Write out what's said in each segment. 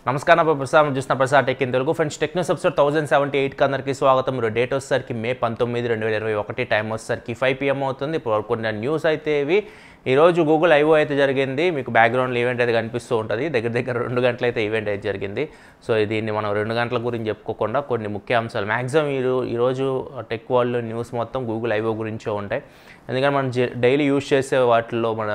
నమస్కారం ప్రసాద్ చూసిన Prasad tech in Telugu friends tech news episode 1078 కి అందరికీ స్వాగతం. డేట్ వచ్చేసరికి మే 19 2021 టైం వచ్చేసరికి 5 PM అవుతుంది. ఇప్పుడు కొన్ని న్యూస్ అయితే ఇవి ఈరోజు గూగుల్ ఐఓ అయితే జరిగింది. మీకు బ్యాక్గ్రౌండ్లో ఈవెంట్ అయితే కనిపిస్తూ ఉంటుంది. దగ్గర 2 గంటలు అయితే ఈవెంట్ అయితే జరిగింది. సో దీన్ని మనం 2 గంటల గురించి చెప్పుకోకుండా కొన్ని ముఖ్య అంశాలు మ్యాక్సిమం ఈరోజు టెక్ వరల్డ్ న్యూస్ మొత్తం గూగుల్ ఐఓ గురించే ఉంటాయి. ఎందుకంటే మనం డైలీ యూజ్ చేసే వాటిల్లో మన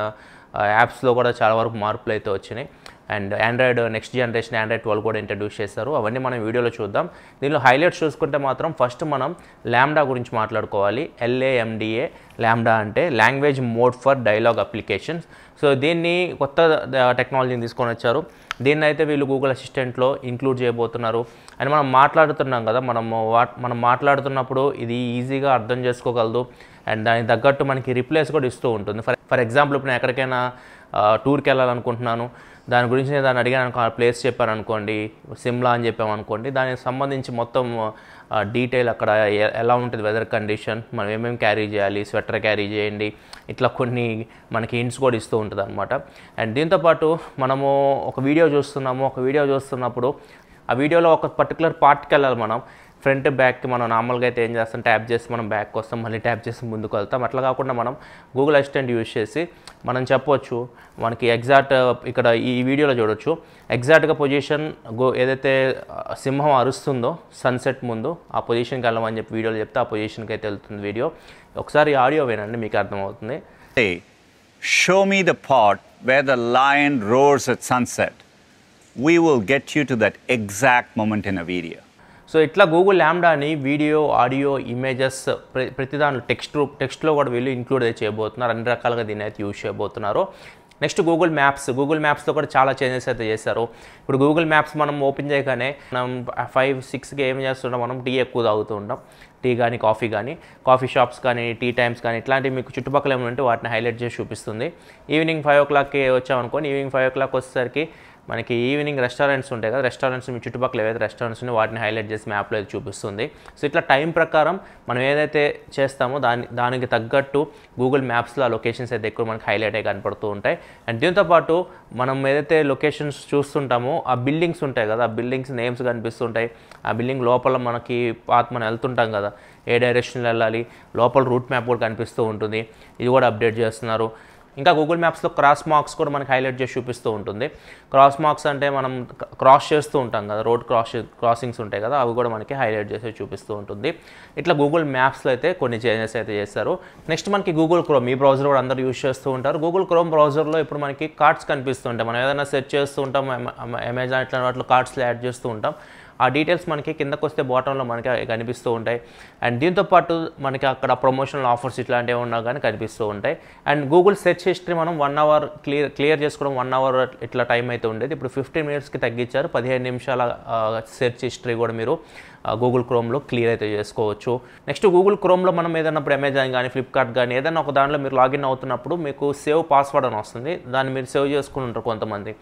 యాప్స్లో కూడా చాలా వరకు మార్పులు అయితే వచ్చినాయి. And Android next generation Android 12 కూడా ఇంట్రడ్యూస్ చేస్తారు. అవన్నీ మనం వీడియోలో చూద్దాం. దీనిలో హైలైట్స్ చూసుకుంటే మాత్రం ఫస్ట్ మనం లాంబ్డా గురించి మాట్లాడుకోవాలి. LAMDA లాంబ్డా అంటే language mode for dialogue applications. So దీన్ని కొత్త టెక్నాలజీని తీసుకొని వచ్చారు. దీన్ని అయితే వీళ్ళు గూగుల్ అసిస్టెంట్లో ఇంక్లూడ్ చేయబోతున్నారు. అండ్ మనం మాట్లాడుతున్నాం కదా, మనం మాట్లాడుతున్నప్పుడు ఇది ఈజీగా అర్థం చేసుకోగలదు. అండ్ దానికి తగ్గట్టు మనకి రిప్లైస్ కూడా ఇస్తూ ఉంటుంది. ఫర్ ఎగ్జాంపుల్ ఇప్పుడు నేను ఎక్కడికైనా టూర్కి వెళ్ళాలనుకుంటున్నాను, దాని గురించి నేను దాన్ని అడిగాను అనుకో, ప్లేస్ చెప్పాను అనుకోండి, సిమ్లా అని చెప్పామనుకోండి, దానికి సంబంధించి మొత్తం డీటెయిల్ అక్కడ ఎలా ఉంటుంది, వెదర్ కండిషన్, మనం ఏమేమి క్యారీ చేయాలి, స్వెటర్ క్యారీ చేయండి, ఇట్లా కొన్ని మనకి హింట్స్ కూడా ఇస్తూ ఉంటుంది అనమాట. అండ్ దీంతోపాటు మనము ఒక వీడియో చూస్తున్నప్పుడు ఆ వీడియోలో ఒక పర్టికులర్ పార్ట్కి వెళ్ళాలి. మనం ఫ్రంట్ బ్యాక్కి మనం నార్మల్గా అయితే ఏం చేస్తాం, ట్యాప్ చేసి మనం బ్యాక్ వస్తాం, మళ్ళీ ట్యాప్ చేసి ముందుకు వెళ్తాం. అట్లా కాకుండా మనం గూగుల్ అసిస్టెంట్ యూజ్ చేసి మనం చెప్పవచ్చు, మనకి ఎగ్జాక్ట్ ఇక్కడ ఈ వీడియోలో చూడొచ్చు, ఎగ్జాక్ట్గా పొజిషన్ ఏదైతే సింహం అరుస్తుందో సన్సెట్ ముందు ఆ పొజిషన్కి వెళ్ళమని చెప్పి వీడియోలో చెప్తే ఆ పొజిషన్కి అయితే వెళ్తుంది వీడియో. ఒకసారి ఆడియో వినండి, మీకు అర్థమవుతుంది. Show me the part where the lion roars at sunset. We will get you to that exact moment in a video. So ఇట్లా గూగుల్ లాంబ్డాని వీడియో, ఆడియో, ఇమేజెస్ ప్రతి దాంట్లో టెక్స్ట్లో కూడా వీళ్ళు ఇంక్లూడ్ అయితే చేయబోతున్నారు. అన్ని రకాలుగా దీన్ని అయితే యూజ్ చేయబోతున్నారు. నెక్స్ట్ గూగుల్ మ్యాప్స్లో కూడా చాలా చేంజెస్ అయితే చేశారు. ఇప్పుడు గూగుల్ మ్యాప్స్ మనం ఓపెన్ చేయగానే మనం 5-6కి ఏం చేస్తుంటాం, మనం టీ ఎక్కువ తాగుతూ ఉంటాం. టీ కానీ కాఫీ షాప్స్ కానీ టీ టైమ్స్ కానీ ఇట్లాంటివి మీకు చుట్టుపక్కల ఏమైనా ఉంటే వాటిని హైలైట్ చేసి చూపిస్తుంది. ఈవినింగ్ 5 o'clockకి వచ్చామనుకోండి, ఈవినింగ్ 5 o'clock వచ్చేసరికి మనకి ఈవినింగ్ రెస్టారెంట్స్ ఉంటాయి కదా, రెస్టారెంట్స్ మీ చుట్టుపక్కల ఏవైతే రెస్టారెంట్స్ ఉన్నాయో వాటిని హైలైట్ చేసి మ్యాప్లో అయితే చూపిస్తుంది. సో ఇట్లా టైం ప్రకారం మనం ఏదైతే చేస్తామో దానికి తగ్గట్టు గూగుల్ మ్యాప్స్లో ఆ లొకేషన్స్ అయితే ఎక్కువ మనకి హైలైట్ అయ్యి కనపడుతూ ఉంటాయి. అండ్ దీంతోపాటు మనం ఏదైతే లొకేషన్స్ చూస్తుంటామో ఆ బిల్డింగ్స్ ఉంటాయి కదా, ఆ బిల్డింగ్స్ నేమ్స్ కనిపిస్తుంటాయి. ఆ బిల్డింగ్ లోపల మనకి మనం వెళ్తుంటాం కదా, ఏ డైరెక్షన్లో వెళ్ళాలి, లోపల రూట్ మ్యాప్ కూడా కనిపిస్తూ ఉంటుంది. ఇది కూడా అప్డేట్ చేస్తున్నారు. ఇంకా గూగుల్ మ్యాప్స్లో క్రాస్ మార్క్స్ కూడా మనకి హైలైట్ చేసి చూపిస్తూ ఉంటుంది. క్రాస్ మార్క్స్ అంటే మనం క్రాస్ చేస్తూ ఉంటాం కదా, రోడ్ క్రాసింగ్స్ ఉంటాయి కదా, అవి కూడా మనకి హైలైట్ చేసి చూపిస్తూ ఉంటుంది. ఇట్లా గూగుల్ మ్యాప్స్లో అయితే కొన్ని చేంజెస్ అయితే చేస్తారు. నెక్స్ట్ మనకి గూగుల్ క్రోమ్, ఈ బ్రౌజర్ కూడా అందరూ యూజ్ చేస్తూ ఉంటారు. గూగుల్ క్రోమ్ బ్రౌజర్లో ఇప్పుడు మనకి కార్డ్స్ కనిపిస్తుంటాయి. మనం ఏదైనా సెర్చ్ చేస్తూ ఉంటాం, అమెజాన్ ఇట్లా వాటిలో కార్డ్స్లో యాడ్ చేస్తూ ఉంటాం. ఆ డీటెయిల్స్ మనకి కిందకు వస్తే బాటంలో మనకి కనిపిస్తూ ఉంటాయి. అండ్ దీంతోపాటు మనకి అక్కడ ప్రమోషనల్ ఆఫర్స్ ఇట్లాంటివి ఉన్నా కానీ కనిపిస్తూ ఉంటాయి. అండ్ గూగుల్ సెర్చ్ హిస్టరీ మనం 1 hour క్లియర్ చేసుకోవడం 1 hour ఇట్లా టైం అయితే ఉండేది. ఇప్పుడు 15 minutesకి తగ్గించారు. 15 నిమిషాల సెర్చ్ హిస్టరీ కూడా మీరు గూగుల్ క్రోమ్లో క్లియర్ అయితే చేసుకోవచ్చు. నెక్స్ట్ గూగుల్ క్రోమ్లో మనం ఏదైనా ఇప్పుడు అమెజాన్ కానీ ఫ్లిప్కార్ట్ కానీ ఏదైనా ఒక దాంట్లో మీరు లాగిన్ అవుతున్నప్పుడు మీకు సేవ్ పాస్వర్డ్ అని వస్తుంది. దాన్ని మీరు సేవ్ చేసుకుని ఉంటారు కొంతమంది.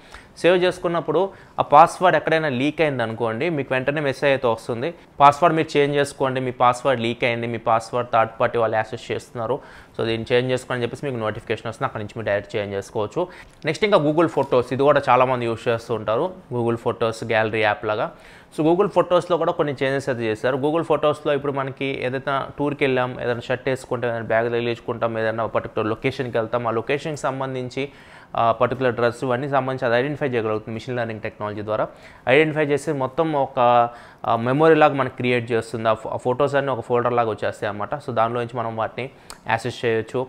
సేవ్ చేసుకున్నప్పుడు ఆ పాస్వర్డ్ ఎక్కడైనా లీక్ అయింది అనుకోండి, మీకు వెంటనే మెసేజ్ అయితే వస్తుంది, పాస్వర్డ్ మీరు చేంజ్ చేసుకోండి, మీ పాస్వర్డ్ లీక్ అయింది, మీ పాస్వర్డ్ థర్డ్ పార్టీ వాళ్ళు యాక్సెస్ చేస్తున్నారు, సో దీన్ని చేంజ్ చేసుకోని చెప్పేసి మీకు నోటిఫికేషన్ వస్తుంది. అక్కడ నుంచి మీరు డైరెక్ట్ చేంజ్ చేసుకోవచ్చు. నెక్స్ట్ ఇంకా గూగుల్ ఫొటోస్, ఇది కూడా చాలామంది యూజ్ చేస్తూ ఉంటారు. గూగుల్ ఫొటోస్ గ్యాలరీ యాప్ లాగా. సో గూగుల్ ఫొటోస్లో కూడా కొన్ని చేంజెస్ అయితే చేశారు. గూగుల్ ఫొటోస్లో ఇప్పుడు మనకి ఏదైతే టూర్కి వెళ్ళాం, ఏదైనా షర్ట్ వేసుకుంటాం, ఏదైనా బ్యాగ్ తగిలించుకుంటాం, ఏదైనా పర్టికులర్ లొకేషన్కి వెళ్తాం, ఆ లొకేషన్కి సంబంధించి పర్టికులర్ డ్రెస్ ఇవన్నీ సంబంధించి అది ఐడెంటిఫై చేయగలుగుతుంది మిషన్ లెర్నింగ్ టెక్నాలజీ ద్వారా. ఐడెంటిఫై చేసి మొత్తం ఒక మెమొరీ లాగా మనకి క్రియేట్ చేస్తుంది. ఆ ఫొటోస్ అన్నీ ఒక ఫోల్డర్ లాగా వచ్చేస్తాయి అన్నమాట. సో దానిలో నుంచి మనం వాటిని యాక్సెస్ చేయొచ్చు.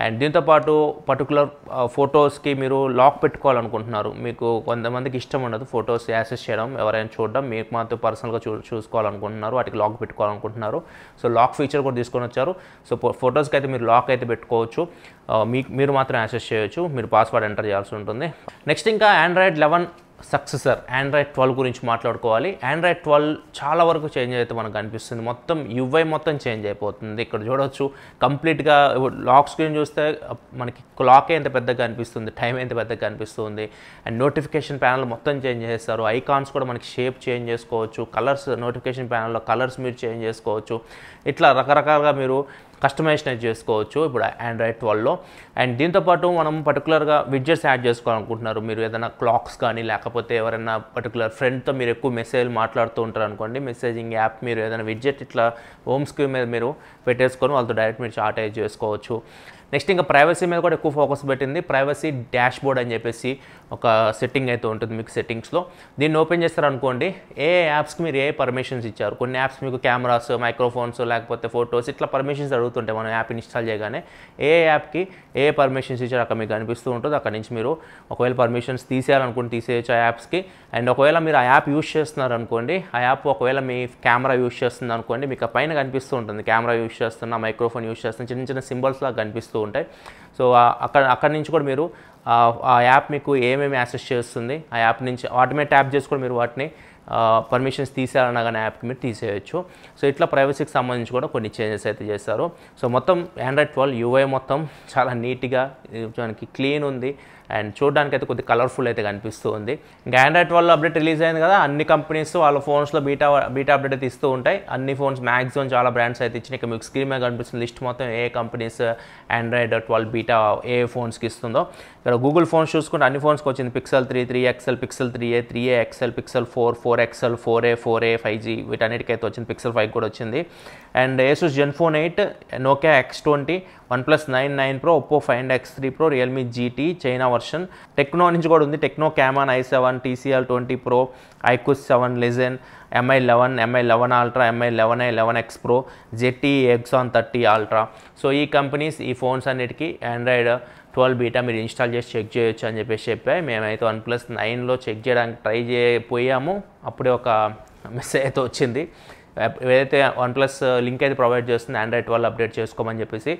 అండ్ దీంతోపాటు పర్టికులర్ ఫొటోస్కి మీరు లాక్ పెట్టుకోవాలనుకుంటున్నారు, మీకు కొంతమందికి ఇష్టం ఉండదు ఫొటోస్ యాక్సెస్ చేయడం, ఎవరైనా చూడడం, మీకు మాత్రం పర్సనల్గా చూసుకోవాలనుకుంటున్నారు, వాటికి లాక్ పెట్టుకోవాలనుకుంటున్నారు. సో లాక్ ఫీచర్ కూడా తీసుకొని వచ్చారు. సో ఫొటోస్కి అయితే మీరు లాక్ అయితే పెట్టుకోవచ్చు, మీరు మాత్రం యాక్సెస్ చేయొచ్చు, మీరు పాస్వర్డ్ ఎంటర్ చేయాల్సి ఉంటుంది. నెక్స్ట్ ఇంకా ఆండ్రాయిడ్ 11 సక్సెసర్ ఆండ్రాయిడ్ 12 గురించి మాట్లాడుకోవాలి. ఆండ్రాయిడ్ 12 చాలా వరకు చేంజ్ అయితే మనకు కనిపిస్తుంది. మొత్తం యూఐ మొత్తం చేంజ్ అయిపోతుంది. ఇక్కడ చూడవచ్చు కంప్లీట్గా లాక్ స్క్రీన్ చూస్తే మనకి క్లాక్ ఎంత పెద్దగా కనిపిస్తుంది, టైం ఎంత పెద్దగా కనిపిస్తుంది. అండ్ నోటిఫికేషన్ ప్యానల్ మొత్తం చేంజ్ చేస్తారు. ఐకాన్స్ కూడా మనకి షేప్ చేంజ్ చేసుకోవచ్చు, కలర్స్ నోటిఫికేషన్ ప్యానల్లో కలర్స్ మీరు చేంజ్ చేసుకోవచ్చు. ఇట్లా రకరకాలుగా మీరు కస్టమైజేషన్ చేసుకోవచ్చు ఇప్పుడు ఆండ్రాయిడ్ 12లో. అండ్ దీంతోపాటు మనం పర్టికులర్గా విడ్జెట్స్ యాడ్ చేసుకోవాలనుకుంటున్నారు, మీరు ఏదైనా క్లాక్స్ కానీ లేకపోతే ఎవరైనా పర్టికులర్ ఫ్రెండ్తో మీరు ఎక్కువ మెసేజ్ మాట్లాడుతూ ఉంటారు అనుకోండి, మెసేజింగ్ యాప్ మీరు ఏదైనా విడ్జెట్ ఇట్లా హోమ్ స్క్రీన్ మీద మీరు పెట్టేసుకొని వాళ్ళతో డైరెక్ట్ మీరు చాట్ చేసుకోవచ్చు. నెక్స్ట్ ఇంకా ప్రైవసీ మీద కూడా ఎక్కువ ఫోకస్ పెట్టింది. ప్రైవసీ డాష్ బోర్డ్ అని చెప్పేసి ఒక సెట్టింగ్ అయితే ఉంటుంది మీకు సెట్టింగ్స్లో. దీన్ని ఓపెన్ చేస్తారనుకోండి, ఏ యాప్స్కి మీరు ఏ పర్మిషన్స్ ఇచ్చారు. కొన్ని యాప్స్ మీకు కెమెరాస్, మైక్రోఫోన్స్ లేకపోతే ఫోటోస్ ఇట్లా పర్మిషన్స్ అడుగుతుంటాయి మనం యాప్ ఇన్స్టాల్ చేయగానే. ఏ యాప్కి ఏ పర్మిషన్స్ ఇచ్చారు అక్కడ మీకు కనిపిస్తూ ఉంటుంది. అక్కడ నుంచి మీరు ఒకవేళ పర్మిషన్స్ తీసేయాలనుకుంటే తీసేయచ్చు ఆ యాప్స్కి. అండ్ ఒకవేళ మీరు ఆ యాప్ యూస్ చేస్తున్నారు అనుకోండి, ఆ యాప్ ఒకవేళ మీ కెమెరా యూస్ చేస్తుంది అనుకోండి, మీకు పైన కనిపిస్తూ ఉంటుంది కెమెరా యూస్ చేస్తున్నా, మైక్రోఫోన్ యూస్ చేస్తున్నా, చిన్న చిన్న సింబల్స్ లాగా కనిపిస్తూ ఉంటాయి. సో అక్కడి నుంచి కూడా మీరు ఆ యాప్ మీకు ఏమేమి యాక్సెస్ చేస్తుంది, ఆ యాప్ నుంచి వాటి మీద ట్యాప్ చేసి కూడా మీరు వాటిని పర్మిషన్స్ తీసేయాలన్నా కానీ యాప్కి మీరు తీసేయచ్చు. సో ఇట్లా ప్రైవసీకి సంబంధించి కూడా కొన్ని చేంజెస్ అయితే చేస్తారు. సో మొత్తం ఆండ్రాయిడ్ 12 యూఐ మొత్తం చాలా నీట్గా మనకి క్లీన్ ఉంది అండ్ చూడడానికి అయితే కొద్దిగా కలర్ఫుల్ అయితే కనిపిస్తూ ఉంది. ఇంకా ఆండ్రాయిడ్ 12 అప్డేట్ రిలీజ్ అయింది కదా, అన్ని కంపెనీస్ వాళ్ళ ఫోన్స్లో బీటా అప్డేట్ అయితే ఇస్తూ ఉంటాయి. అన్ని ఫోన్స్ మ్యాక్సిమం చాలా బ్రాండ్స్ అయితే ఇచ్చినాయి. మీకు స్క్రీన్ మీద కనిపిస్తుంది లిస్ట్ మొత్తం ఏ కంపెనీస్ ఆండ్రాయిడ్ 12 బీటా ఏ ఫోన్స్కి ఇస్తుందో. ఇక్కడ గూగుల్ ఫోన్స్ చూసుకుంటే అన్ని ఫోన్స్కి వచ్చింది. Pixel 3, 3XL, pixel 3a, 3a XL, pixel 4, 4XL, 4a, 4a, 5G వీటన్నిటికైతే వచ్చింది. పిక్సెల్ 5 కూడా వచ్చింది. And Asus Zenfone 8, Nokia X20, OnePlus 9, 9 Pro, Oppo Find X3 Pro, Realme GT China version. Tecno నుంచి కూడా ఉంది. Tecno Camon i7, TCL 20 Pro, iQOO 7 Legend, MI11, MI11 Ultra, MI11i, 11X Pro, ZTE Exon 30 Ultra. So ఈ companies ఈ phones అన్నిటికీ Android 12 beta మీరు install చేసి check చేయొచ్చు అని చెప్పేసి చెప్పాయి. మేమైతే OnePlus 9లో చెక్ చేయడానికి ట్రై చేయపోయాము, అప్పుడే ఒక మెసేజ్ అయితే వచ్చింది. ఏదైతే OnePlus లింక్ అయితే ప్రొవైడ్ చేస్తుంది ఆండ్రాయిడ్ 12 అప్డేట్ చేసుకోమని చెప్పేసి.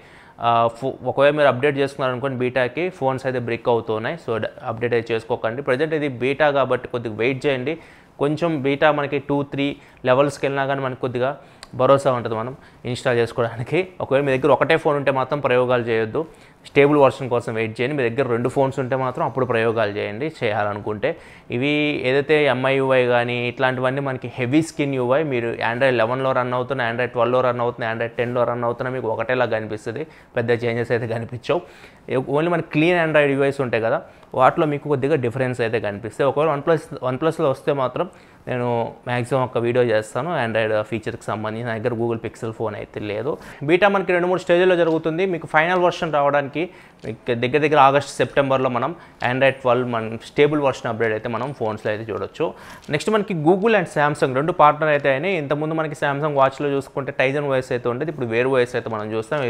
ఒకవేళ మీరు అప్డేట్ చేసుకున్నారనుకోండి బీటాకి ఫోన్స్ అయితే బ్రేక్ అవుతున్నాయి. సో అప్డేట్ అయితే చేసుకోకండి. ప్రజెంట్ ఇది బీటా కాబట్టి కొద్దిగా వెయిట్ చేయండి. కొంచెం బీటా మనకి 2-3 లెవెల్స్కి వెళ్ళినా కానీ మనకి కొద్దిగా భరోసా ఉంటుంది మనం ఇన్స్టాల్ చేసుకోవడానికి. ఒకవేళ మీ దగ్గర ఒకటే ఫోన్ ఉంటే మాత్రం ప్రయోగాలు చేయొద్దు, స్టేబుల్ వర్షన్ కోసం వెయిట్ చేయండి. మీ దగ్గర 2 ఫోన్స్ ఉంటే మాత్రం అప్పుడు ప్రయోగాలు చేయండి చేయాలనుకుంటే. ఇవి ఏదైతే MIUI కానీ ఇట్లాంటివన్నీ మనకి హెవీ స్కిన్ UI, మీరు ఆండ్రాయిడ్ 11లో రన్ అవుతున్న, ఆండ్రాయిడ్ 12లో రన్ అవుతుంది, ఆండ్రాయిడ్ 10లో రన్ అవుతున్నా మీకు ఒకటేలా కనిపిస్తుంది, పెద్ద చేంజెస్ అయితే కనిపించవు. ఓన్లీ మనకి క్లీన్ ఆండ్రాయిడ్ UIs ఉంటాయి కదా, వాటిలో మీకు కొద్దిగా డిఫరెన్స్ అయితే కనిపిస్తాయి. ఒకవేళ వన్ప్లస్లో వస్తే మాత్రం నేను మ్యాక్సిమం ఒక వీడియో చేస్తాను ఆండ్రాయిడ్ ఫీచర్కి సంబంధించి. నా దగ్గర గూగుల్ పిక్సెల్ ఫోన్ అయితే లేదు. బీటా మనకి 2-3 స్టేజ్లో జరుగుతుంది. మీకు ఫైనల్ వర్షన్ రావడానికి దగ్గర ఆగస్ట్ సెప్టెంబర్లో మనం ఆండ్రాయిడ్ 12 మన స్టేబుల్ వర్షన్ అప్డేట్ అయితే మనం ఫోన్స్లో అయితే చూడొచ్చు. నెక్స్ట్ మనకి గూగుల్ అండ్ శాంసంగ్ 2 పార్ట్నర్ అయితే అయినాయి. ఇంతకుముందు మనకి శాంసంగ్ వాచ్లో చూసుకుంటే టైజన్ OS అయితే ఉండేది, ఇప్పుడు వేర్ OS అయితే మనం చూస్తాం.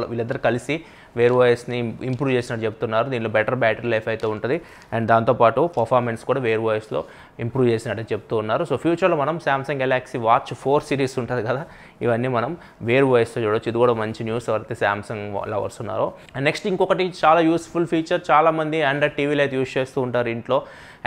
వీళ్ళిద్దరు కలిసి వేర్ OSని ఇంప్రూవ్ చేసినట్టు చెప్తున్నారు. దీనిలో బెటర్ బ్యాటరీ లైఫ్ అయితే ఉంటుంది అండ్ దాంతోపాటు పర్ఫార్మెన్స్ కూడా వేర్ OSలో ఇంప్రూవ్ చేసినట్టు చెప్తూ ఉన్నారు. సో ఫ్యూచర్లో మనం శాంసంగ్ గెలాక్సీ వాచ్ 4 సిరీస్ ఉంటుంది కదా, ఇవన్నీ మనం వేర్ OSతో చూడొచ్చు. ఇది కూడా మంచి న్యూస్ ఎవరైతే శాంసంగ్ లవర్స్ ఉన్నారో. అండ్ నెక్స్ట్ ఇంకొకటి చాలా యూస్ఫుల్ ఫీచర్, చాలామంది ఆండ్రాయిడ్ టీవీలు అయితే యూస్ చేస్తూ ఉంటారు ఇంట్లో.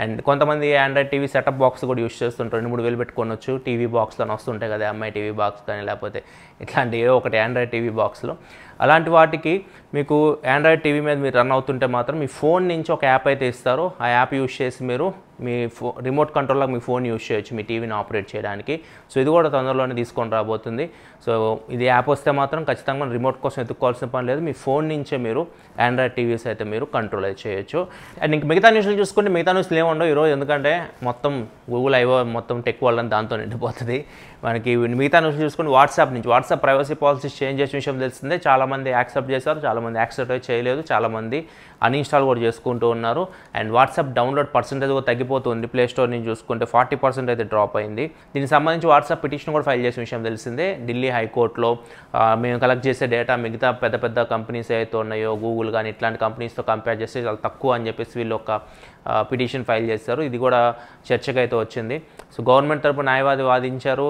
అండ్ కొంతమంది ఆండ్రాయిడ్ టీవీ సెటప్ బాక్స్ కూడా యూస్ చేస్తుంటారు. 2-3 వేలు పెట్టుకోవచ్చు. టీవీ బాక్స్లో వస్తుంటాయి కదా, MI టీవీ బాక్స్ కానీ లేకపోతే ఇట్లాంటి ఏదో ఒకటి ఆండ్రాయిడ్ టీవీ బాక్స్లో. అలాంటి వాటికి మీకు ఆండ్రాయిడ్ టీవీ మీద మీరు రన్ అవుతుంటే మాత్రం మీ ఫోన్ నుంచి ఒక యాప్ అయితే ఇస్తారు. ఆ యాప్ యూస్ చేసి మీరు మీ రిమోట్ కంట్రోల్లో మీ ఫోన్ యూస్ చేయొచ్చు మీ టీవీని ఆపరేట్ చేయడానికి. సో ఇది కూడా తొందరలోనే తీసుకొని రాబోతుంది. సో ఇది యాప్ వస్తే మాత్రం ఖచ్చితంగా రిమోట్ కోసం ఎత్తుక్కోవాల్సిన పని లేదు, మీ ఫోన్ నుంచే మీరు ఆండ్రాయిడ్ టీవీస్ అయితే మీరు కంట్రోల్ అయితే చేయొచ్చు. అండ్ ఇంక మిగతా న్యూస్లు చూసుకుంటే మిగతా న్యూస్లు ఏముండవు ఈరోజు, ఎందుకంటే మొత్తం గూగుల్ ఐఓ మొత్తం టెక్ వరల్డ్ అని దాంతో నిండిపోతుంది. మనకి మిగతా న్యూస్లు చూసుకుంటే వాట్సాప్ ప్రైవసీ పాలసీస్ చేంజ్ చేసిన విషయం తెలిసిందే. చాలామంది యాక్సెప్ట్ చేశారు, చాలామంది యాక్సెప్ట్ చేయలేదు, చాలామంది అన్ఇన్స్టాల్ కూడా చేసుకుంటూ ఉన్నారు. అండ్ వాట్సాప్ డౌన్లోడ్ పర్సెంటేజ్ కూడా తగ్గిపోతుంది. ప్లే స్టోర్ నుంచి చూసుకుంటే 40% అయితే డ్రాప్ అయింది. దీనికి సంబంధించి వాట్సాప్ పిటిషన్ కూడా ఫైల్ చేసిన విషయం తెలిసిందే. ఢిల్లీ హైకోర్టులో మేము కలెక్ట్ చేసే డేటా మిగతా పెద్ద కంపెనీస్ ఏవైతే ఉన్నాయో గూగుల్ కానీ ఇట్లాంటి కంపెనీస్తో కంపేర్ చేస్తే చాలా తక్కువ అని చెప్పేసి వీళ్ళు ఒక పిటిషన్ ఫైల్ చేశారు. ఇది కూడా చర్చకు అయితే వచ్చింది. సో గవర్నమెంట్ తరపున న్యాయవాది వాదించారు,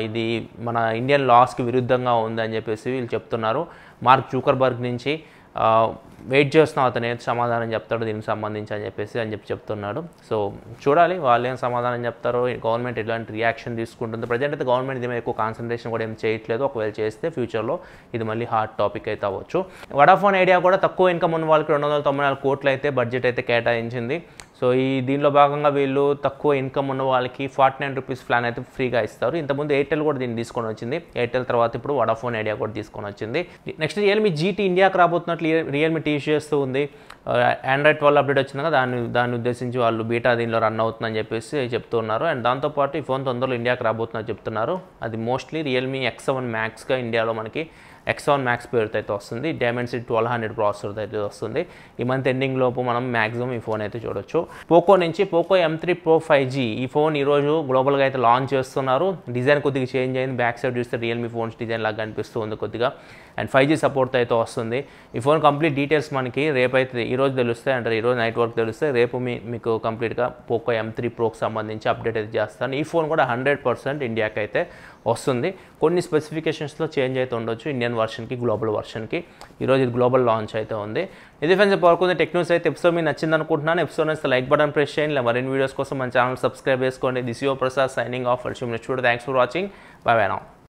ఇది మన ఇండియన్ లాస్కి విరుద్ధంగా ఉందని చెప్పేసి వీళ్ళు చెప్తున్నారు. మార్క్ జూకర్బర్గ్ నుంచి వెయిట్ చేస్తున్నాం అతను ఏం సమాధానం చెప్తాడు దీనికి సంబంధించి అని చెప్పి చెప్తున్నాడు. సో చూడాలి వాళ్ళు ఏం సమాధానం చెప్తారో, గవర్నమెంట్ ఎలాంటి రియాక్షన్ తీసుకుంటుందో. ప్రజెంట్ అయితే గవర్నమెంట్ దీని మీద ఎక్కువ కాన్సన్ట్రేషన్ కూడా ఏం చేయట్లేదు. ఒకవేళ చేస్తే ఫ్యూచర్లో ఇది మళ్ళీ హాట్ టాపిక్ అయితే అవ్వచ్చు. వడాఫోన్ ఐడియా కూడా తక్కువ ఇన్కమ్ ఉన్న వాళ్ళకి 294 కోట్లు అయితే బడ్జెట్ అయితే కేటాయించింది. సో ఈ దీనిలో భాగంగా వీళ్ళు తక్కువ ఇన్కమ్ ఉన్న వాళ్ళకి 49 రూపీస్ ప్లాన్ అయితే ఫ్రీగా ఇస్తారు. ఇంతకుముందు ఎయిర్టెల్ కూడా దీన్ని తీసుకొని వచ్చింది. ఎయిర్టెల్ తర్వాత ఇప్పుడు వడాఫోన్ ఐడియా కూడా తీసుకొని వచ్చింది. నెక్స్ట్ రియల్మీ జీటీ ఇండియాకి రాబోతున్నట్లు రియల్మీ టీచ్ చేస్తూ ఉంది. ఆండ్రాయిడ్ 12 అప్డేట్ వచ్చినాక దాన్ని ఉద్దేశించి వాళ్ళు బీటా దీనిలో రన్ అవుతుందని చెప్పేసి చెప్తున్నారు. అండ్ దాంతోపాటు ఈ ఫోన్ తొందరలో ఇండియాకి రాబోతుందని చెప్తున్నారు. అది మోస్ట్లీ రియల్మీ X7 మ్యాక్స్గా ఇండియాలో మనకి X7 మ్యాక్స్ పేరుతో అయితే వస్తుంది. డైమెన్సిటీ 1200 ప్రాసెసర్ అయితే వస్తుంది. ఈ మంత్ ఎండింగ్ లోపు మనం మ్యాక్సిమం ఈ ఫోన్ అయితే చూడొచ్చు. పోకో నుంచి పోకో M3 Pro 5G ఈ ఫోన్ ఈరోజు గ్లోబల్గా అయితే లాంచ్ చేస్తున్నారు. డిజైన్ కొద్దిగా చేంజ్ అయింది. బ్యాక్ సైడ్ చూస్తే రియల్మీ ఫోన్స్ డిజైన్ లాగా కనిపిస్తూ ఉంది కొద్దిగా. అండ్ 5G సపోర్ట్ అయితే వస్తుంది. ఈ ఫోన్ కంప్లీట్ డీటెయిల్స్ మనకి రేపు అయితే ఈరోజు తెలుస్తాయి. అంటే ఈరోజు నైట్ వరకు తెలుస్తాయి. రేపు మీకు కంప్లీట్గా పోకో M3 Proకి సంబంధించి అప్డేట్ అయితే చేస్తాను. ఈ ఫోన్ కూడా 100% ఇండియాకి అయితే వస్తుంది. కొన్ని స్పెసిఫికేషన్స్లో చేంజ్ అయితే ఉండొచ్చు ఇండియన్ వర్షన్కి గ్లోబల్ వర్షన్కి. ఈరోజు ఇది గ్లోబల్ లాంచ్ అయితే ఉంది. ఇది ఫ్రెండ్స్ పడుకుంది టెక్న్యూస్ అయితే ఎపిసోడ్ మీకు నచ్చింది అనుకుంటున్నాను. ఎపిసోడ్ నచ్చితే లైక్ బటన్ ప్రెస్ చేయండి. ఇలా మరిన్ని వీడియోస్ కోసం మన ఛానల్ సబ్స్క్రైబ్ చేసుకోండి. This your Prasad signing off. Thanks for watching. By by now.